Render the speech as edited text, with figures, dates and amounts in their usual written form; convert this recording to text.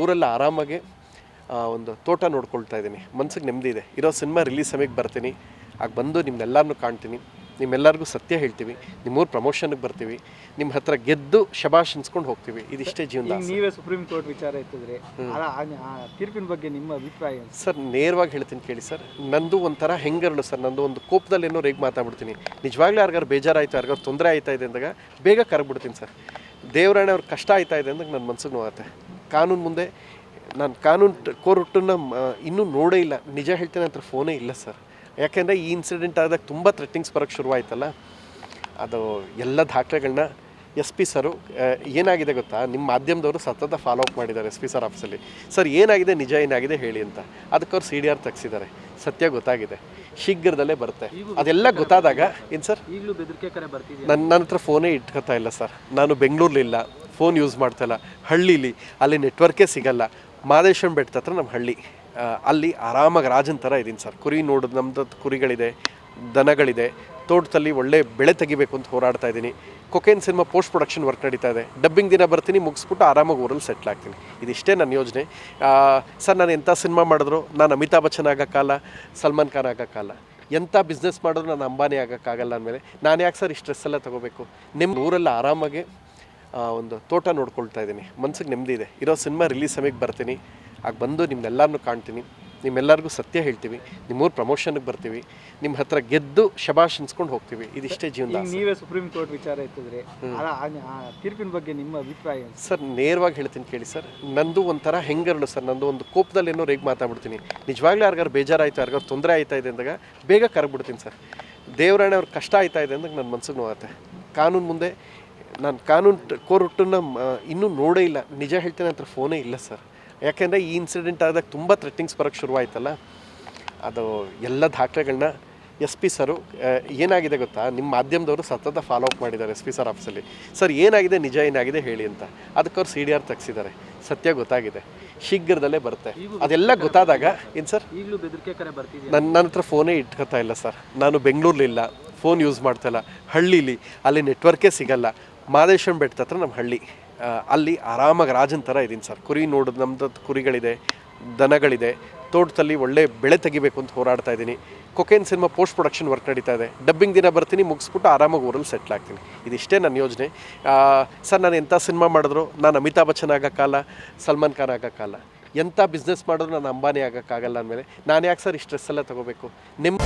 ಊರಲ್ಲಿ ಆರಾಮಾಗಿ ಒಂದು ತೋಟ ನೋಡ್ಕೊಳ್ತಾ ಇದ್ದೀನಿ. ಮನ್ಸಿಗೆ ನೆಮ್ಮದಿ ಇದೆ. ಇರೋ ಸಿನಿಮಾ ರಿಲೀಸ್ ಸಮಯಕ್ಕೆ ಬರ್ತೀನಿ, ಆಗ ಬಂದು ನಿಮ್ಮೆಲ್ಲರನ್ನೂ ಕಾಣ್ತೀನಿ, ನಿಮ್ಮೆಲ್ಲರಿಗೂ ಸತ್ಯ ಹೇಳ್ತೀವಿ, ನಿಮ್ಮೂರು ಪ್ರಮೋಷನ್ಗೆ ಬರ್ತೀವಿ, ನಿಮ್ಮ ಹತ್ರ ಗೆದ್ದು ಶಬಾಷ್ ಅನ್ಸ್ಕೊಂಡು ಹೋಗ್ತೀವಿ. ಇದಿಷ್ಟೇ ಜೀವನ. ನೀವೇ ಸುಪ್ರೀಂ ಕೋರ್ಟ್ ವಿಚಾರ ಎತ್ತಿದ್ರೆ ತೀರ್ಪಿನ ಬಗ್ಗೆ ನಿಮ್ಮ ಅಭಿಪ್ರಾಯ ಸರ್? ನೇರವಾಗಿ ಹೇಳ್ತೀನಿ ಕೇಳಿ ಸರ್. ನಂದು ಒಂಥರ ಹೆಂಗರಳು ಸರ್. ನಂದು ಒಂದು ಕೋಪದಲ್ಲಿ ಏನೋ ರೇಗ್ ಮಾತಾಡ್ಬಿಡ್ತೀನಿ. ನಿಜವಾಗ್ಲೂ ಯಾರಿಗಾರು ಬೇಜಾರಾಯಿತು, ಯಾರಿಗಾರು ತೊಂದರೆ ಆಯ್ತಾ ಇದೆ ಅಂದಾಗ ಬೇಗ ಕರಗ್ಬಿಡ್ತೀನಿ ಸರ್. ದೇವರಾಣೆ ಅವ್ರಿಗೆ ಕಷ್ಟ ಆಯ್ತಾ ಇದೆ ಅಂದಾಗ ನನ್ನ ಮನ್ಸಿಗೆ ನೋವಾಗುತ್ತೆ. ಕಾನೂನು ಮುಂದೆ ನಾನು ಕಾನೂನು ಕೋರ್ಟನ್ನು ಇನ್ನೂ ನೋಡೇ ಇಲ್ಲ. ನಿಜ ಹೇಳ್ತೇನೆ ಅಂತ ಫೋನೇ ಇಲ್ಲ ಸರ್. ಯಾಕೆಂದರೆ ಈ ಇನ್ಸಿಡೆಂಟ್ ಆದಾಗ ತುಂಬ ಥ್ರೆಟ್ನಿಂಗ್ಸ್ ಬರೋಕ್ಕೆ ಶುರುವಾಯ್ತಲ್ಲ, ಅದು ಎಲ್ಲ ದಾಖಲೆಗಳನ್ನ SP ಸರು ಏನಾಗಿದೆ ಗೊತ್ತಾ, ನಿಮ್ಮ ಮಾಧ್ಯಮದವರು ಸತತ ಫಾಲೋ ಅಪ್ ಮಾಡಿದ್ದಾರೆ SP ಸರ್ ಆಫೀಸಲ್ಲಿ. ಸರ್ ಏನಾಗಿದೆ, ನಿಜ ಏನಾಗಿದೆ ಹೇಳಿ ಅಂತ. ಅದಕ್ಕೆ ಅವ್ರು CDR ತೆಗ್ಸಿದ್ದಾರೆ. ಸತ್ಯ ಗೊತ್ತಾಗಿದೆ, ಶೀಘ್ರದಲ್ಲೇ ಬರುತ್ತೆ. ಅದೆಲ್ಲ ಗೊತ್ತಾದಾಗ ಏನು ಸರ್, ಈಗಲೂ ಬೆದರಿಕೆ ಕರೆ ಬರ್ತಿದೆ. ನನ್ನ ಹತ್ರ ಫೋನೇ ಇಟ್ಕೊತಾ ಇಲ್ಲ ಸರ್. ನಾನು ಬೆಂಗಳೂರಲಿಲ್ಲ, ಫೋನ್ ಯೂಸ್ ಮಾಡ್ತಾಯಿಲ್ಲ. ಹಳ್ಳೀಲಿ ಅಲ್ಲಿ ನೆಟ್ವರ್ಕೇ ಸಿಗಲ್ಲ. ಮಾದೇಶ್ವರನ ಬೆಟ್ಟದ ಹತ್ರ ನಮ್ಮ ಹಳ್ಳಿ, ಅಲ್ಲಿ ಆರಾಮಾಗಿ ರಾಜನ ಥರ ಇದ್ದೀನಿ ಸರ್. ಕುರಿ ನೋಡೋದು, ನಮ್ಮದು ಕುರಿಗಳಿದೆ, ದನಗಳಿದೆ, ತೋಟದಲ್ಲಿ ಒಳ್ಳೆ ಬೆಳೆ ತೆಗಿಬೇಕು ಅಂತ ಹೋರಾಡ್ತಾ ಇದ್ದೀನಿ. Cocaine cinema post production work ನಡೀತಾ ಇದೆ. ಡಬ್ಬಿಂಗ್ ದಿನ ಬರ್ತೀನಿ, ಮುಗಿಸ್ಬಿಟ್ಟು ಆರಾಮಾಗಿ ಊರಲ್ಲಿ ಸೆಟ್ಲ್ ಆಗ್ತೀನಿ. ಇದಿಷ್ಟೇ ನನ್ನ ಯೋಜನೆ ಸರ್. ನಾನು ಎಂಥ ಸಿನಿಮಾ ಮಾಡಿದ್ರು ನಾನು ಅಮಿತಾಬ್ ಬಚ್ಚನ್ ಆಗೋಕ್ಕಲ್ಲ, ಸಲ್ಮಾನ್ ಖಾನ್ ಆಗೋಕ್ಕಲ್ಲ. ಎಂಥ ಬಿಸ್ನೆಸ್ ಮಾಡಿದ್ರು ನಾನು ಅಂಬಾನಿ ಆಗೋಕ್ಕಾಗಲ್ಲ ಅಂದಮೇಲೆ ನಾನು ಯಾಕೆ ಸರ್ ಈ ಸ್ಟ್ರೆಸ್ ಎಲ್ಲ ತೊಗೋಬೇಕು? ನಿಮ್ಮ ಊರಲ್ಲಿ ಆರಾಮಾಗಿ ಒಂದು ತೋಟ ನೋಡ್ಕೊಳ್ತಾ ಇದ್ದೀನಿ. ಮನ್ಸಿಗೆ ನೆಮ್ಮದಿ ಇದೆ. ಇರೋ ಸಿನಿಮಾ ರಿಲೀಸ್ ಸಮಯಕ್ಕೆ ಬರ್ತೀನಿ, ಆಗ ಬಂದು ನಿಮ್ಮೆಲ್ಲರನ್ನೂ ಕಾಣ್ತೀನಿ, ನಿಮ್ಮೆಲ್ಲರಿಗೂ ಸತ್ಯ ಹೇಳ್ತೀವಿ, ನಿಮ್ಮೂರು ಪ್ರಮೋಷನ್ಗೆ ಬರ್ತೀವಿ, ನಿಮ್ಮ ಹತ್ರ ಗೆದ್ದು ಶಬಾಷ್ ಅನ್ಸ್ಕೊಂಡು ಹೋಗ್ತೀವಿ. ಇದಿಷ್ಟೇ ಜೀವನ. ನೀವೇ ಸುಪ್ರೀಂ ಕೋರ್ಟ್ ವಿಚಾರ ಎತ್ತಿದ್ರೆ ತೀರ್ಪಿನ ಬಗ್ಗೆ ನಿಮ್ಮ ಅಭಿಪ್ರಾಯ ಸರ್? ನೇರವಾಗಿ ಹೇಳ್ತೀನಿ ಕೇಳಿ ಸರ್. ನಂದು ಒಂಥರ ಹೆಂಗರಳು ಸರ್. ನಂದು ಒಂದು ಕೋಪದಲ್ಲಿ ಏನೋ ರೇಗ್ ಮಾತಾಡ್ಬಿಡ್ತೀನಿ. ನಿಜವಾಗ್ಲೂ ಯಾರಿಗಾರು ಬೇಜಾರಾಯಿತು, ಯಾರಿಗಾರು ತೊಂದರೆ ಆಯ್ತಾ ಇದೆ ಅಂದಾಗ ಬೇಗ ಕರಗ್ಬಿಡ್ತೀನಿ ಸರ್. ದೇವರಾಣೆ ಅವ್ರಿಗೆ ಕಷ್ಟ ಆಯ್ತಾ ಇದೆ ಅಂದಾಗ ನನ್ನ ಮನ್ಸಿಗೆ ನೋವಾಗುತ್ತೆ. ಕಾನೂನು ಮುಂದೆ ನಾನು ಕಾನೂನು ಕೋರ್ಟನ್ನು ಇನ್ನೂ ನೋಡೇ ಇಲ್ಲ. ನಿಜ ಹೇಳ್ತೇನೆ ಅಂತ ಫೋನೇ ಇಲ್ಲ ಸರ್. ಯಾಕೆಂದರೆ ಈ ಇನ್ಸಿಡೆಂಟ್ ಆದಾಗ ತುಂಬ ಥ್ರೆಟ್ನಿಂಗ್ಸ್ ಬರೋಕ್ಕೆ ಶುರುವಾಯ್ತಲ್ಲ, ಅದು ಎಲ್ಲ ದಾಖಲೆಗಳನ್ನ SP ಸರು ಏನಾಗಿದೆ ಗೊತ್ತಾ, ನಿಮ್ಮ ಮಾಧ್ಯಮದವರು ಸತತ ಫಾಲೋ ಅಪ್ ಮಾಡಿದ್ದಾರೆ SP ಸರ್ ಆಫೀಸಲ್ಲಿ. ಸರ್ ಏನಾಗಿದೆ, ನಿಜ ಏನಾಗಿದೆ ಹೇಳಿ ಅಂತ. ಅದಕ್ಕೆ ಅವ್ರು CDR ತೆಗ್ಸಿದ್ದಾರೆ. ಸತ್ಯ ಗೊತ್ತಾಗಿದೆ, ಶೀಘ್ರದಲ್ಲೇ ಬರುತ್ತೆ. ಅದೆಲ್ಲ ಗೊತ್ತಾದಾಗ ಏನು ಸರ್, ಈಗಲೂ ಬೆದರಿಕೆ ಕರೆ ಬರ್ತಿದೆ. ನನ್ನ ಹತ್ರ ಫೋನೇ ಇಟ್ಕೊತಾ ಇಲ್ಲ ಸರ್. ನಾನು ಬೆಂಗಳೂರಲಿಲ್ಲ, ಫೋನ್ ಯೂಸ್ ಮಾಡ್ತಾಯಿಲ್ಲ. ಹಳ್ಳೀಲಿ ಅಲ್ಲಿ ನೆಟ್ವರ್ಕೇ ಸಿಗಲ್ಲ. ಮಾದೇಶ್ವರನ ಬೆಟ್ಟದ ಹತ್ರ ನಮ್ಮ ಹಳ್ಳಿ, ಅಲ್ಲಿ ಆರಾಮಾಗಿ ರಾಜನ ಥರ ಇದ್ದೀನಿ ಸರ್. ಕುರಿ ನೋಡೋದು, ನಮ್ಮದು ಕುರಿಗಳಿದೆ, ದನಗಳಿದೆ, ತೋಟದಲ್ಲಿ ಒಳ್ಳೆ ಬೆಳೆ ತೆಗಿಬೇಕು ಅಂತ ಹೋರಾಡ್ತಾ ಇದ್ದೀನಿ. Cocaine cinema post production work ನಡೀತಾ ಇದೆ. ಡಬ್ಬಿಂಗ್ ದಿನ ಬರ್ತೀನಿ, ಮುಗಿಸ್ಬಿಟ್ಟು ಆರಾಮಾಗಿ ಊರಲ್ಲಿ ಸೆಟ್ಲ್ ಆಗ್ತೀನಿ. ಇದಿಷ್ಟೇ ನನ್ನ ಯೋಜನೆ ಸರ್. ನಾನು ಎಂಥ ಸಿನಿಮಾ ಮಾಡಿದ್ರು ನಾನು ಅಮಿತಾಬ್ ಬಚ್ಚನ್ ಆಗೋಕ್ಕಲ್ಲ, ಸಲ್ಮಾನ್ ಖಾನ್ ಆಗೋಕ್ಕಲ್ಲ. ಎಂಥ ಬಿಸ್ನೆಸ್ ಮಾಡಿದ್ರು ನಾನು ಅಂಬಾನಿ ಆಗೋಕ್ಕಾಗಲ್ಲ ಅಂದಮೇಲೆ ನಾನು ಯಾಕೆ ಸರ್ ಈ ಸ್ಟ್ರೆಸ್ ಎಲ್ಲ ತೊಗೋಬೇಕು? ನಿಮ್ಮ